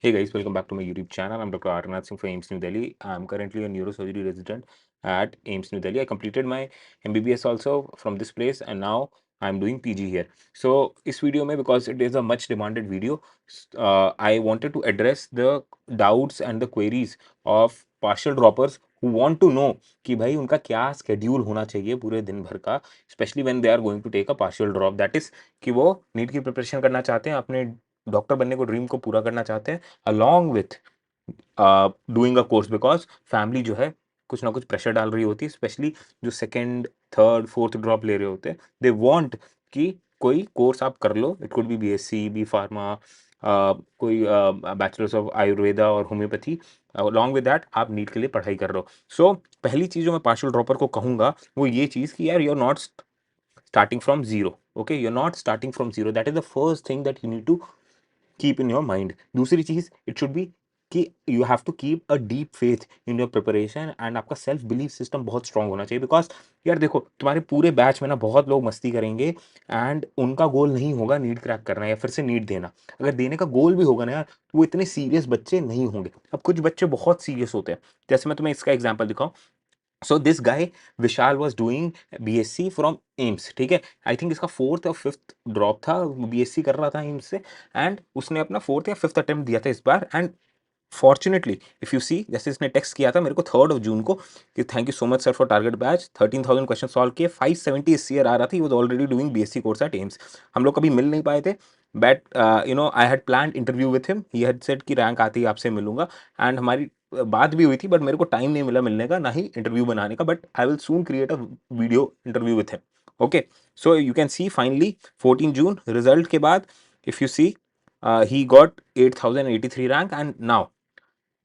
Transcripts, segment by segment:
Hey guys, welcome back to my YouTube channel. I'm Dr. Arnath Singh for AIMS New Delhi. I'm currently a neurosurgery resident at AIMS New Delhi. I completed my MBBS also from this place and now I'm doing PG here. So इस video में because it is a much demanded video, I wanted to address the doubts and the queries of partial droppers who want to know कि भाई उनका क्या schedule होना चाहिए पूरे दिन भर का, especially when they are going to take a partial drop. That is कि वो नीट की प्रिपरेशन करना चाहते हैं, अपने डॉक्टर बनने को ड्रीम को पूरा करना चाहते हैं along with doing a course because family जो है कुछ ना कुछ प्रेशर डाल रही होती है, स्पेशली जो सेकेंड थर्ड फोर्थ ड्रॉप ले रहे होते हैं. दे वांट कि कोई कोर्स आप कर लो. It could be BSc, B pharma, कोई बैचलर्स ऑफ आयुर्वेदा और होम्योपैथी. अलॉन्ग विद दैट आप नीट के लिए पढ़ाई कर रहे हो. सो पहली चीज जो मैं पार्शियल ड्रॉपर को कहूंगा वो ये चीज कि यार you are not starting from zero. Okay, you're not starting from zero. That is the first thing that you need to keep in your mind. दूसरी चीज it should be कि you have to keep a deep faith in your preparation and आपका self belief system बहुत strong होना चाहिए. Because यार देखो तुम्हारे पूरे बैच में ना बहुत लोग मस्ती करेंगे एंड उनका गोल नहीं होगा नीट क्रैक करना या फिर से नीट देना. अगर देने का गोल भी होगा ना यार तो वो इतने सीरियस बच्चे नहीं होंगे. अब कुछ बच्चे बहुत सीरियस होते हैं. जैसे मैं तुम्हें इसका एग्जाम्पल दिखाऊं. So this guy Vishal was doing BSc from AIIMS. ठीक है, आई थिंक इसका फोर्थ और फिफ्थ ड्रॉप था. बीएससी कर रहा था एम्स से एंड उसने अपना फोर्थ या फिफ्थ अटेम्प्ट दिया था इस बार. एंड फॉर्चुनेटली इफ यू सी, जैसे इसने टेक्स्ट किया था मेरे को 3 जून को कि thank you so much sir for target batch, 13,000 question solve किए, 570 इस ईयर आ रहा था. He was already doing BSc course eight AIIMS. हम लोग कभी मिल नहीं पाए थे but I had planned interview with him. He had said कि रैंक आती ही आपसे मिलूंगा एंड हमारी बात भी हुई थी बट मेरे को टाइम नहीं मिला मिलने का ना ही इंटरव्यू बनाने का. But I will soon create a video interview with him. Okay, so you can see finally 14 June result के बाद if you see he got 8,083 rank and now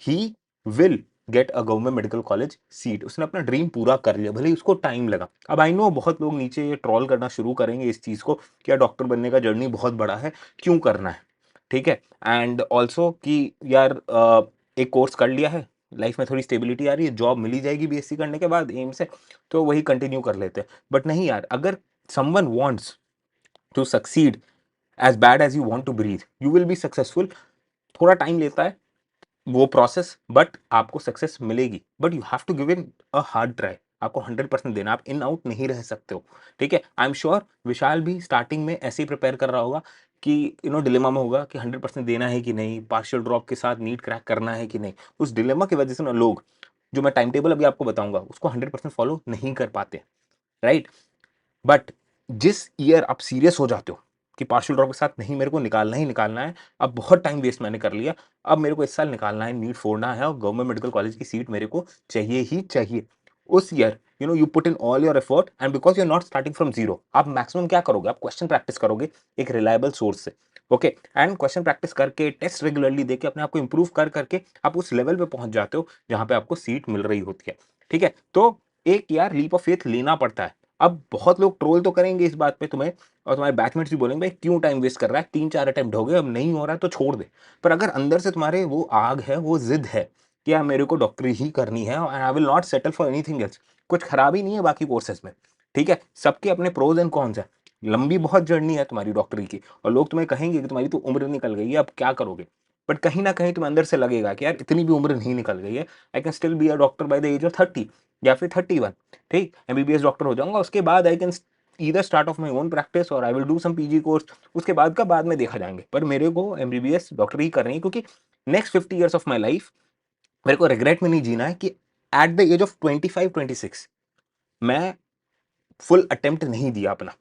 he will get a government medical college seat. उसने अपना dream पूरा कर लिया, भले ही उसको time लगा. अब आई नो बहुत लोग नीचे ये ट्रॉल करना शुरू करेंगे इस चीज को कि यार डॉक्टर बनने का जर्नी बहुत बड़ा है, क्यों करना है. ठीक है, एंड ऑल्सो कि यार एक कोर्स कर लिया है, लाइफ में थोड़ी स्टेबिलिटी आ रही है, जॉब मिली जाएगी बीएससी करने के बाद एम से, तो वही कंटिन्यू कर लेते हैं. बट नहीं यार, अगर someone wants to succeed as bad as you want to breathe, you will be successful. थोड़ा टाइम लेता है वो प्रोसेस बट आपको सक्सेस मिलेगी. But you have to give in a hard try. आपको 100% देना, आप इन आउट नहीं रह सकते हो. ठीक है, आई एम श्योर विशाल भी स्टार्टिंग में ऐसे ही प्रिपेयर कर रहा होगा कि डिलेमा में होगा कि 100% देना है कि नहीं, पार्शियल ड्रॉप के साथ नीट क्रैक करना है कि नहीं. उस डिलेमा की वजह से ना लोग, जो मैं टाइम टेबल अभी आपको बताऊंगा, उसको 100% फॉलो नहीं कर पाते. राइट, बट जिस ईयर आप सीरियस हो जाते हो कि पार्शियल ड्रॉप के साथ नहीं, मेरे को निकालना ही निकालना है, अब बहुत टाइम वेस्ट मैंने कर लिया, अब मेरे को इस साल निकालना है, नीट फोड़ना है और गवर्नमेंट मेडिकल कॉलेज की सीट मेरे को चाहिए ही चाहिए. उस year you put in all your effort and because you are not starting from zero, आप मैक्सिमम क्या करोगे, आप क्वेश्चन प्रैक्टिस करोगे एक रिलायबल सोर्स से. ओके, एंड क्वेश्चन प्रैक्टिस करके टेस्ट रेगुलरली देके अपने आप को इंप्रूव कर करके आप उस लेवल पे पहुंच जाते हो जहां पे आपको सीट मिल रही होती है. ठीक है, तो एक यार लीप ऑफ फेथ लेना पड़ता है. अब बहुत लोग ट्रोल तो करेंगे इस बात पे तुम्हें, और तुम्हारे बैचमेट्स भी बोलेंगे भाई क्यों टाइम वेस्ट कर रहा है, 3-4 अटेम्प्ट हो गए, अब नहीं हो रहा है तो छोड़ दे. पर अगर अंदर से तुम्हारे वो आग है, वो जिद है कि यार मेरे को डॉक्टरी ही करनी है and I will not settle for anything else, कुछ खराबी नहीं है बाकी कोर्सेज में. ठीक है, सबके अपने प्रोज एंड कॉन्स है. लंबी बहुत जर्नी है तुम्हारी डॉक्टरी की और लोग तुम्हें कहेंगे कि तुम्हारी तो उम्र निकल गई है, अब क्या करोगे. बट कहीं ना कहीं तुम्हें अंदर से लगेगा कि यार इतनी भी उम्र नहीं निकल गई है, I can still be a doctor by the age of 30 या फिर 31. ठीक, एमबीबीएस डॉक्टर हो जाऊंगा, उसके बाद I can either start off my own practice और I will do some PG course. उसके बाद का बाद में देखा जाएंगे, पर मेरे को एमबीबीएस डॉक्टर ही करनी है क्योंकि next 50 years of my life मेरे को रिग्रेट में नहीं जीना है कि एट द एज ऑफ 25-26 मैं फुल अटेम्प्ट नहीं दिया अपना.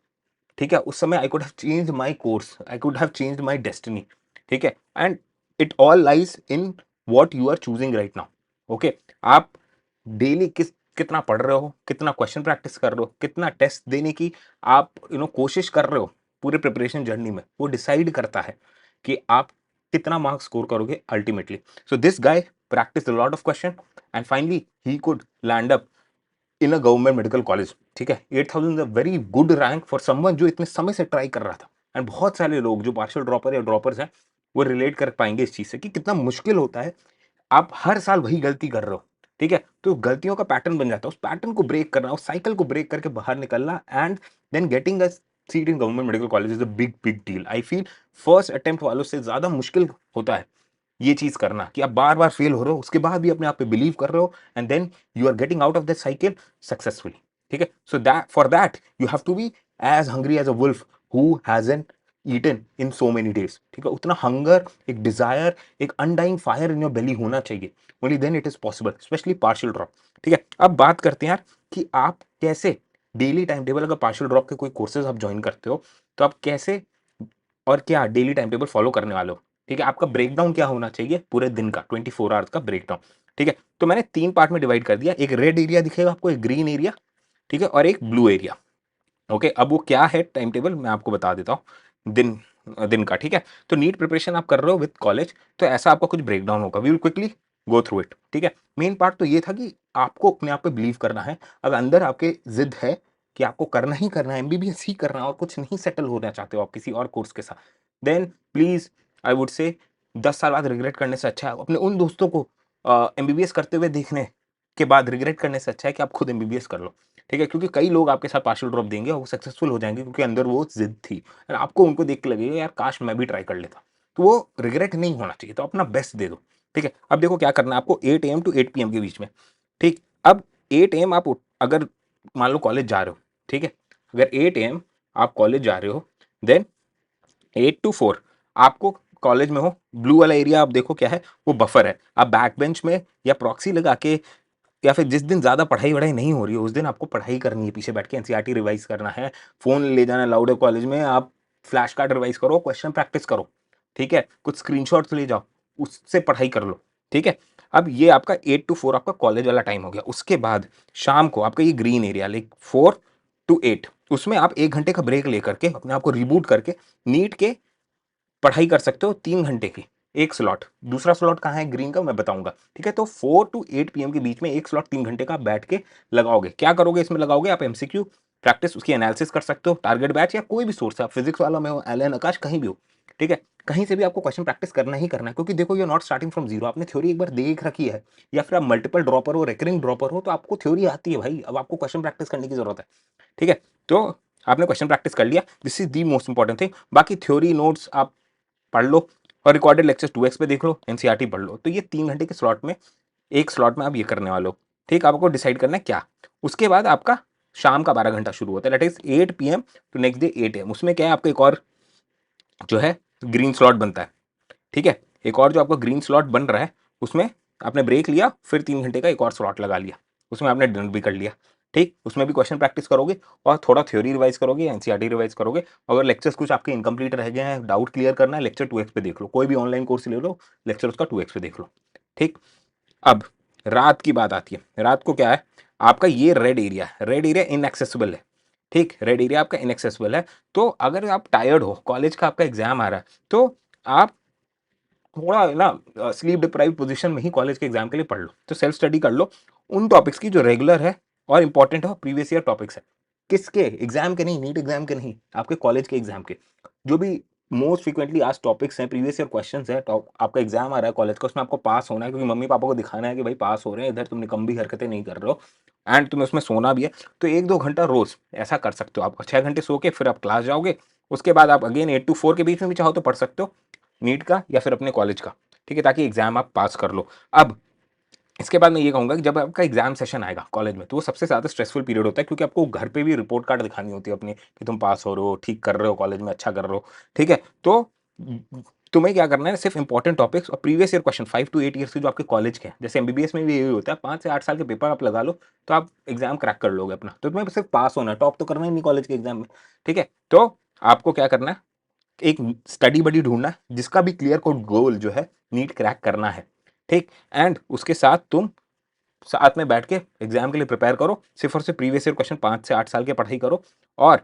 ठीक है, उस समय I could have changed my course, I could have changed my destiny. ठीक है, and it all lies in what you are choosing right now. Okay, आप डेली कितना पढ़ रहे हो, कितना क्वेश्चन प्रैक्टिस कर रहे हो, कितना टेस्ट देने की आप कोशिश कर रहे हो पूरे प्रिपरेशन जर्नी में, वो डिसाइड करता है कि आप कितना मार्क्स स्कोर करोगे ultimately. So this guy practice a lot of question and finally he could land up in a government medical college. ठीक है, 8,000 is a very good rank for someone जो इतने समय से ट्राई कर रहा था. एंड बहुत सारे लोग जो पार्शियल ड्रॉपर या ड्रॉपर्स हैं वो रिलेट कर पाएंगे इस चीज से कि कितना मुश्किल होता है. आप हर साल वही गलती कर रहे हो. ठीक है, तो गलतियों का पैटर्न बन जाता है, उस पैटर्न को ब्रेक करना, उस साइकिल को ब्रेक करके बाहर निकलना and then getting a seat in government medical college is a big big deal. I feel first attempt वालों से ज्यादा मुश्किल होता है ये चीज करना कि आप बार बार फेल हो रहे हो, उसके बाद भी अपने आप पे बिलीव कर रहे हो, and then you are getting out of that cycle successfully. ठीक है, so that for that you have to be as hungry as a wolf who hasn't eaten in so many days. ठीक है, उतना hunger, एक desire, एक undying fire in your belly होना चाहिए, only then it is possible, especially partial drop. ठीक है, अब बात करते हैं यार कि आप कैसे डेली टाइम टेबल, अगर पार्शियल ड्रॉप के कोई कोर्सेज आप ज्वाइन करते हो तो आप कैसे और क्या डेली टाइम टेबल फॉलो करने वाले हो। ठीक है, आपका ब्रेकडाउन क्या होना चाहिए पूरे दिन का, 24 आवर्स का ब्रेकडाउन। ठीक है, तो मैंने 3 पार्ट में डिवाइड कर दिया, एक रेड एरिया दिखेगा आपको, एक ग्रीन एरिया, ठीक है, और एक ब्लू एरिया। ओके, अब वो क्या है टाइम टेबल मैं आपको बता देता हूँ, दिन दिन का। ठीक है, तो नीट प्रिपरेशन आप कर रहे हो विद कॉलेज, तो ऐसा आपका कुछ ब्रेकडाउन होगा, we will quickly go through it. ठीक है, मेन पार्ट तो ये था कि आपको अपने आप पे बिलीव करना है। अगर अंदर आपके जिद है कि आपको करना ही करना है, एमबीबीएस ही करना है और कुछ नहीं सेटल होना चाहते हो आप किसी और कोर्स के साथ, then please I would say 10 साल बाद रिग्रेट करने से अच्छा है अपने उन दोस्तों को एमबीबीएस करते हुए देखने के बाद रिग्रेट करने से अच्छा है कि आप खुद एमबीबीएस कर लो। ठीक है, क्योंकि कई लोग आपके साथ पार्शियल ड्रॉप देंगे और वो सक्सेसफुल हो जाएंगे क्योंकि अंदर वो जिद थी, और आपको उनको देख के लगेगा यार काश मैं भी ट्राई कर लेता। तो वो रिग्रेट नहीं होना चाहिए, तो अपना बेस्ट दे दो। ठीक है, अब देखो क्या करना है आपको, 8 AM टू 8 PM के बीच में। ठीक, अब 8 AM आप अगर मान लो कॉलेज जा रहे हो, ठीक है, अगर 8 AM आप कॉलेज जा रहे हो, देन 8 to 4 आपको कॉलेज में हो, ब्लू वाला एरिया आप देखो क्या है, वो बफर है। आप बैक बेंच में या प्रॉक्सी लगा के, या फिर जिस दिन ज्यादा पढ़ाई वढ़ाई नहीं हो रही है उस दिन आपको पढ़ाई करनी है, पीछे बैठ के एनसीईआरटी रिवाइज करना है, फोन ले जाना लाउड है कॉलेज में, आप फ्लैश कार्ड रिवाइज करो, क्वेश्चन प्रैक्टिस करो। ठीक है, कुछ स्क्रीनशॉट्स ले जाओ, उससे पढ़ाई कर लो। ठीक है, अब ये आपका 8 to 4 आपका कॉलेज वाला टाइम हो गया। उसके बाद शाम को आपका ये ग्रीन एरिया, लाइक 4 to 8, उसमें आप 1 घंटे का ब्रेक लेकर के अपने आप को रिबूट करके नीट के पढ़ाई कर सकते हो 3 घंटे की, एक स्लॉट। दूसरा स्लॉट कहाँ है ग्रीन का मैं बताऊंगा। ठीक है, तो 4 to 8 PM के बीच में एक स्लॉट 3 घंटे का आप बैठ के लगाओगे। क्या करोगे इसमें, लगाओगे आप एमसीक्यू प्रैक्टिस, उसकी एनालिसिस कर सकते हो, टारगेट बैच या कोई भी सोर्स है, आप फिजिक्स वाला में हो, एलन आकाश कहीं भी हो। ठीक है, कहीं से भी आपको क्वेश्चन प्रैक्टिस करना ही करना है, क्योंकि देखो you are not starting from zero, आपने थ्योरी एक बार देख रखी है, या फिर आप मल्टीपल ड्रॉपर हो, रेकरिंग ड्रॉपर हो, तो आपको थ्योरी आती है भाई, अब आपको क्वेश्चन प्रैक्टिस करने की जरूरत है। ठीक है, तो आपने क्वेश्चन प्रैक्टिस कर लिया, this is the most important thing. बाकी थ्योरी नोट्स आप पढ़ लो और रिकॉर्डेड लेक्चर्स 2x पे देख लो, एनसीईआरटी पढ़ लो। तो ये 3 घंटे के स्लॉट में, एक स्लॉट में आप ये करने वाले हो। ठीक, आपको डिसाइड करना है क्या। उसके बाद आपका शाम का 12 घंटा शुरू होता है, that is 8 PM to next day 8 AM। उसमें क्या है, आपका एक और जो है ग्रीन स्लॉट बनता है। ठीक है, एक और जो आपका ग्रीन स्लॉट बन रहा है, उसमें आपने ब्रेक लिया, फिर 3 घंटे का एक और स्लॉट लगा लिया, उसमें आपने डिनर भी कर लिया। ठीक, उसमें भी क्वेश्चन प्रैक्टिस करोगे और थोड़ा थ्योरी रिवाइज करोगे, एनसीईआरटी रिवाइज करोगे। अगर लेक्चर्स कुछ आपके इनकम्प्लीट रह गए हैं, डाउट क्लियर करना है, लेक्चर 2x पे देख लो, कोई भी ऑनलाइन कोर्स ले लो, लेक्चर उसका 2x पे देख लो। ठीक, अब रात की बात आती है। रात को क्या है, आपका ये red area, red area inaccessible है। ठीक, रेड एरिया आपका इनएक्सेसिबल है। तो अगर आप टायर्ड हो, कॉलेज का आपका एग्जाम आ रहा है, तो आप थोड़ा ना स्लीप डिप्राइव पोजीशन में ही कॉलेज के एग्जाम के लिए पढ़ लो, तो सेल्फ स्टडी कर लो उन टॉपिक्स की जो रेगुलर है और इंपॉर्टेंट है, प्रीवियस ईयर टॉपिक्स है। किसके एग्जाम के नहीं, नीट एग्जाम के नहीं, आपके कॉलेज के एग्जाम के। जो भी मोस्ट फ्रिक्वेंटली आज टॉपिक्स हैं, प्रीवियस ईयर क्वेश्चंस है, आपका एग्जाम आ रहा है कॉलेज का, उसमें आपको पास होना है, क्योंकि मम्मी पापा को दिखाना है कि भाई पास हो रहे हैं, इधर तुम निकम्मी हरकतें नहीं कर रहे हो, एंड तुम्हें उसमें सोना भी है। तो 1-2 घंटा रोज ऐसा कर सकते हो आप, 6 घंटे सो के फिर आप क्लास जाओगे। उसके बाद आप अगेन 8 to 4 के बीच में भी चाहो तो पढ़ सकते हो, नीट का या फिर अपने कॉलेज का। ठीक है, ताकि एग्जाम आप पास कर लो। अब इसके बाद मैं ये कहूंगा कि जब आपका एग्जाम सेशन आएगा कॉलेज में, तो वो सबसे ज्यादा स्ट्रेसफुल पीरियड होता है, क्योंकि आपको घर पे भी रिपोर्ट कार्ड दिखानी होती है अपनी कि तुम पास हो रहे हो, ठीक कर रहे हो, कॉलेज में अच्छा कर रहे हो। ठीक है, तो तुम्हें क्या करना है, सिर्फ इंपॉर्टेंट टॉपिक्स और previous year question 5 to 8 years के जो आपके कॉलेज के हैं, जैसे एमबीबीएस में भी यही होता है, 5 से 8 साल के पेपर आप लगा लो, तो आप एग्जाम क्रैक कर लोगे अपना। तो तुम्हें सिर्फ पास होना है, टॉप तो करना ही नहीं कॉलेज के एग्जाम में। ठीक है, तो आपको क्या करना है, एक स्टडी बडी ढूंढना है जिसका भी क्लियर कोड गोल जो है नीट क्रैक करना है। ठीक, एंड उसके साथ तुम साथ में बैठ के एग्जाम के लिए प्रिपेयर करो, सिर्फ और सिर्फ प्रीवियस ईयर क्वेश्चन 5 से 8 साल की पढ़ाई करो। और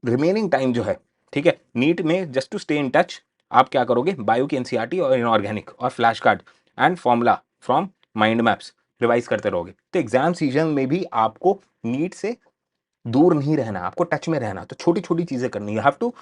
रिमेनिंग टाइम जो है, ठीक है, नीट में just to stay in touch, आप क्या करोगे, बायो की एनसीईआरटी और इनऑर्गेनिक और flash card and formula from mind maps revise करते रहोगे। तो एग्जाम सीजन में भी आपको नीट से दूर नहीं रहना, आपको टच में रहना। तो छोटी छोटी चीजें करनी, you have to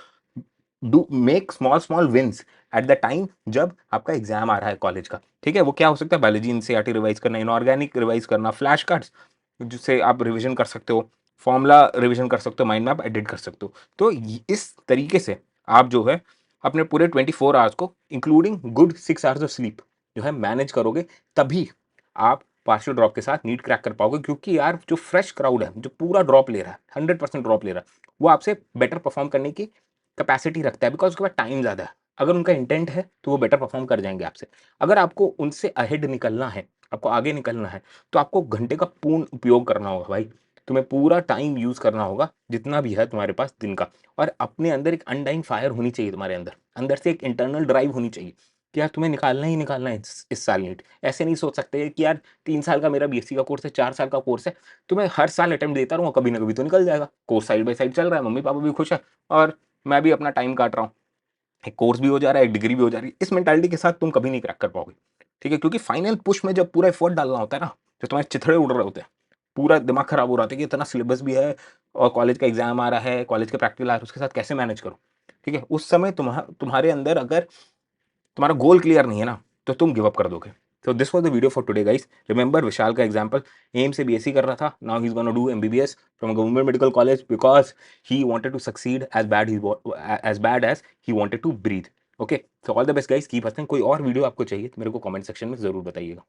do make small small wins at the time जब आपका एग्जाम आ रहा है कॉलेज का। ठीक है, वो क्या हो सकता है, बायोलॉजी एनसीईआरटी रिवाइज करना, इनऑर्गेनिक रिवाइज करना, फ्लैश कार्ड्स जिससे आप रिवीजन कर सकते हो, फॉर्मूला रिवीजन कर सकते हो, माइंड मैप एडिट कर सकते हो। तो इस तरीके से आप जो है अपने पूरे 24 आवर्स को including good 6 hours of sleep जो है मैनेज करोगे, तभी आप पार्शियल ड्रॉप के साथ नीट क्रैक कर पाओगे। क्योंकि यार जो फ्रेश क्राउड है, जो पूरा ड्रॉप ले रहा है, 100% ड्रॉप ले रहा है, वो आपसे बेटर परफॉर्म करने की कैपेसिटी रखता है, बिकॉज उसके पास टाइम ज़्यादा है। अगर उनका इंटेंट है तो वो बेटर परफॉर्म कर जाएंगे आपसे। अगर आपको उनसे अहेड निकलना है, आपको आगे निकलना है, तो आपको घंटे का पूर्ण उपयोग करना होगा भाई। तुम्हें पूरा टाइम यूज़ करना होगा जितना भी है तुम्हारे पास दिन का, और अपने अंदर एक अनडाइंग फायर होनी चाहिए, तुम्हारे अंदर अंदर से एक इंटरनल ड्राइव होनी चाहिए कि यार तुम्हें निकालना ही निकालना है इस साल नीट। ऐसे नहीं सोच सकते कि यार 3 साल का मेरा बीएससी का कोर्स है, 4 साल का कोर्स है, तो मैं हर साल अटेम्प्ट देता रहूँगा, कभी ना कभी तो निकल जाएगा। कोर्स साइड बाय साइड चल रहा है, मम्मी पापा भी खुश है और मैं भी अपना टाइम काट रहा हूँ, एक कोर्स भी हो जा रहा है, एक डिग्री भी हो जा रही है। इस मेंटालिटी के साथ तुम कभी नहीं क्रैक कर पाओगे, ठीक है? क्योंकि फाइनल पुश में जब पूरा एफर्ट डालना होता है ना, तो तुम्हारे चिथड़े उड़ रहे होते हैं, पूरा दिमाग खराब हो रहा था कि इतना सिलेबस भी है और कॉलेज का एग्जाम आ रहा है, कॉलेज के प्रैक्टिकल आ रहा है, उसके साथ कैसे मैनेज करूँ, ठीक है? उस समय तुम्हारे अंदर अगर तुम्हारा गोल क्लियर नहीं है ना, तो तुम गिव अप कर दोगे। तो this was the video for today guys. Remember Vishal का एग्जांपल, एम से बीएससी कर रहा था, now he is gonna do MBBS from a government medical college because he wanted to succeed as bad as he wanted to breathe. Okay, so all the best guys, keep hustling. कोई और video आपको चाहिए तो मेरे को comment section में जरूर बताइएगा।